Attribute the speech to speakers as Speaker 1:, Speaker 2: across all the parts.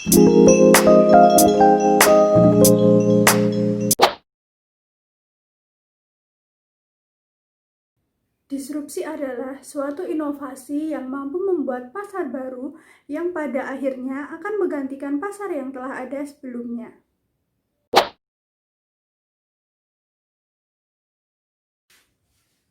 Speaker 1: Disrupsi adalah suatu inovasi yang mampu membuat pasar baru yang pada akhirnya akan menggantikan pasar yang telah ada sebelumnya.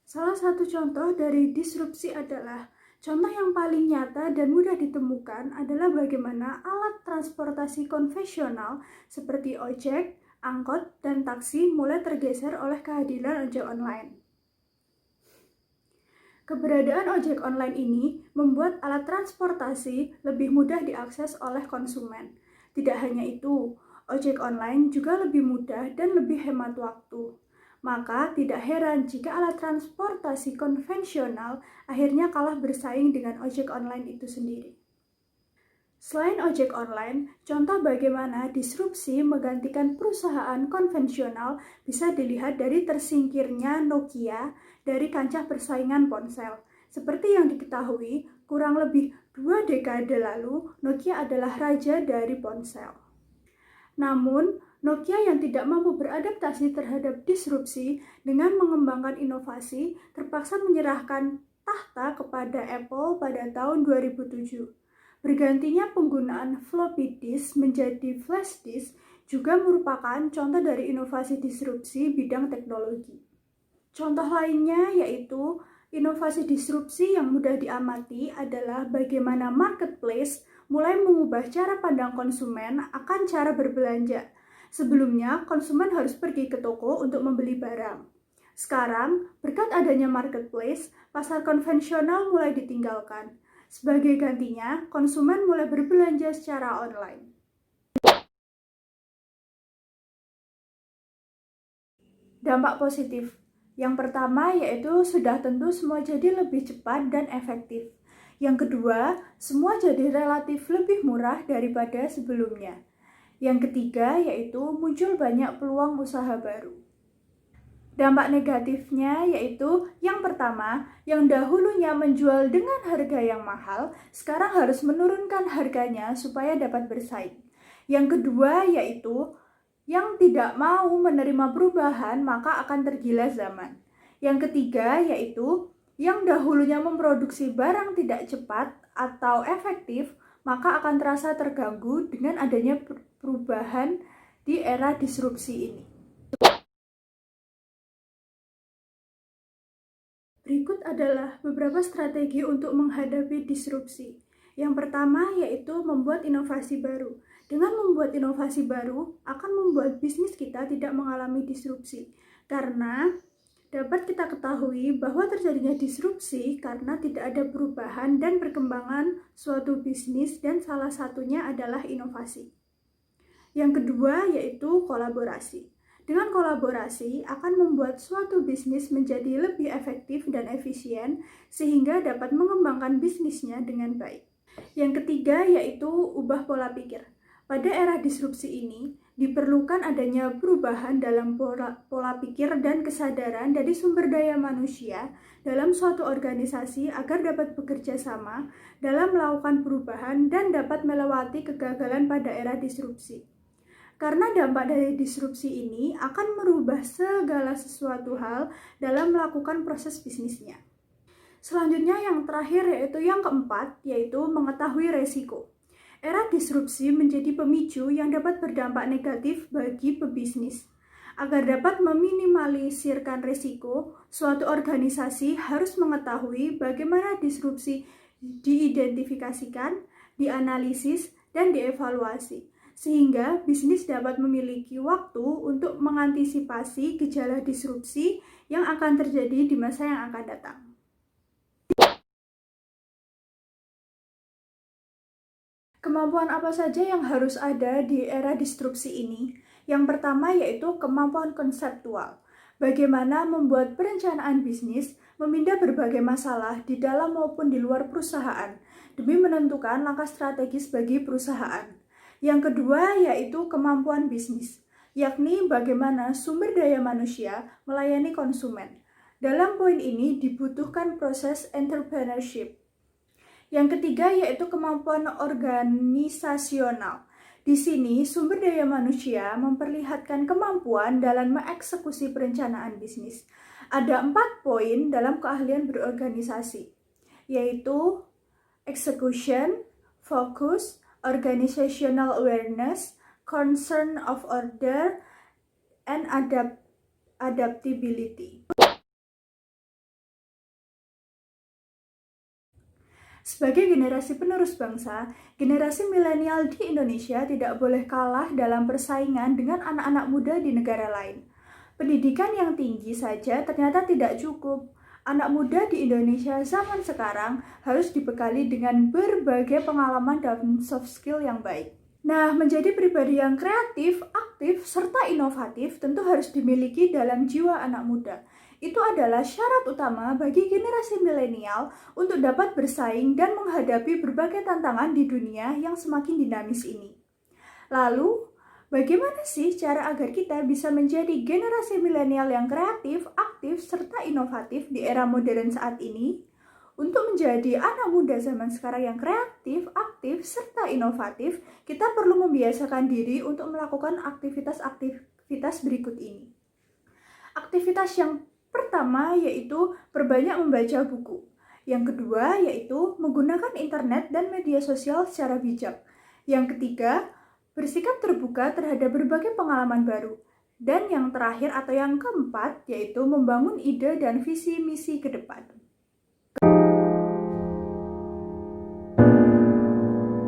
Speaker 1: Salah satu contoh dari disrupsi adalah contoh yang paling nyata dan mudah ditemukan adalah bagaimana alat transportasi konvensional seperti ojek, angkot, dan taksi mulai tergeser oleh kehadiran ojek online. Keberadaan ojek online ini membuat alat transportasi lebih mudah diakses oleh konsumen. Tidak hanya itu, ojek online juga lebih mudah dan lebih hemat waktu. Maka tidak heran jika alat transportasi konvensional akhirnya kalah bersaing dengan ojek online itu sendiri. Selain ojek online, contoh bagaimana disrupsi menggantikan perusahaan konvensional bisa dilihat dari tersingkirnya Nokia dari kancah persaingan ponsel. Seperti yang diketahui, kurang lebih 2 dekade lalu, Nokia adalah raja dari ponsel. Namun, Nokia yang tidak mampu beradaptasi terhadap disrupsi dengan mengembangkan inovasi terpaksa menyerahkan tahta kepada Apple pada tahun 2007. Bergantinya penggunaan floppy disk menjadi flash disk juga merupakan contoh dari inovasi disrupsi bidang teknologi. Contoh lainnya yaitu inovasi disrupsi yang mudah diamati adalah bagaimana marketplace mulai mengubah cara pandang konsumen akan cara berbelanja. Sebelumnya, konsumen harus pergi ke toko untuk membeli barang. Sekarang, berkat adanya marketplace, pasar konvensional mulai ditinggalkan. Sebagai gantinya, konsumen mulai berbelanja secara online. Dampak positif. Yang pertama yaitu sudah tentu semua jadi lebih cepat dan efektif. Yang kedua, semua jadi relatif lebih murah daripada sebelumnya. Yang ketiga yaitu muncul banyak peluang usaha baru. Dampak negatifnya yaitu yang pertama, yang dahulunya menjual dengan harga yang mahal, sekarang harus menurunkan harganya supaya dapat bersaing. Yang kedua yaitu yang tidak mau menerima perubahan maka akan tergilas zaman. Yang ketiga yaitu yang dahulunya memproduksi barang tidak cepat atau efektif maka akan terasa terganggu dengan adanya perubahan di era disrupsi ini. Berikut adalah beberapa strategi untuk menghadapi disrupsi. Yang pertama yaitu membuat inovasi baru. Dengan membuat inovasi baru akan membuat bisnis kita tidak mengalami disrupsi. Karena dapat kita ketahui bahwa terjadinya disrupsi karena tidak ada perubahan dan perkembangan suatu bisnis dan salah satunya adalah inovasi. Yang kedua yaitu kolaborasi. Dengan kolaborasi akan membuat suatu bisnis menjadi lebih efektif dan efisien sehingga dapat mengembangkan bisnisnya dengan baik. Yang ketiga yaitu ubah pola pikir. Pada era disrupsi ini diperlukan adanya perubahan dalam pola pikir dan kesadaran dari sumber daya manusia dalam suatu organisasi agar dapat bekerja sama dalam melakukan perubahan dan dapat melewati kegagalan pada era disrupsi. Karena dampak dari disrupsi ini akan merubah segala sesuatu hal dalam melakukan proses bisnisnya. Selanjutnya yang terakhir yaitu yang keempat, yaitu mengetahui resiko. Era disrupsi menjadi pemicu yang dapat berdampak negatif bagi pebisnis. Agar dapat meminimalisirkan resiko, suatu organisasi harus mengetahui bagaimana disrupsi diidentifikasikan, dianalisis, dan dievaluasi sehingga bisnis dapat memiliki waktu untuk mengantisipasi gejala disrupsi yang akan terjadi di masa yang akan datang. Kemampuan apa saja yang harus ada di era disrupsi ini? Yang pertama yaitu kemampuan konseptual. Bagaimana membuat perencanaan bisnis memindah berbagai masalah di dalam maupun di luar perusahaan demi menentukan langkah strategis bagi perusahaan. Yang kedua yaitu kemampuan bisnis, yakni bagaimana sumber daya manusia melayani konsumen. Dalam poin ini dibutuhkan proses entrepreneurship. Yang ketiga yaitu kemampuan organisasional. Di sini, sumber daya manusia memperlihatkan kemampuan dalam mengeksekusi perencanaan bisnis. Ada 4 poin dalam keahlian berorganisasi, yaitu execution, focus, organizational awareness, concern of order, and adaptability. Sebagai generasi penerus bangsa, generasi milenial di Indonesia tidak boleh kalah dalam persaingan dengan anak-anak muda di negara lain. Pendidikan yang tinggi saja ternyata tidak cukup. Anak muda di Indonesia zaman sekarang harus dibekali dengan berbagai pengalaman dan soft skill yang baik. Nah, menjadi pribadi yang kreatif, aktif, serta inovatif tentu harus dimiliki dalam jiwa anak muda. Itu adalah syarat utama bagi generasi milenial untuk dapat bersaing dan menghadapi berbagai tantangan di dunia yang semakin dinamis ini. Lalu, bagaimana sih cara agar kita bisa menjadi generasi milenial yang kreatif, aktif, serta inovatif di era modern saat ini? Untuk menjadi anak muda zaman sekarang yang kreatif, aktif, serta inovatif, kita perlu membiasakan diri untuk melakukan aktivitas-aktivitas berikut ini. Aktivitas yang pertama yaitu perbanyak membaca buku. Yang kedua yaitu menggunakan internet dan media sosial secara bijak. Yang ketiga, bersikap terbuka terhadap berbagai pengalaman baru. Dan yang terakhir atau yang keempat yaitu membangun ide dan visi misi ke depan.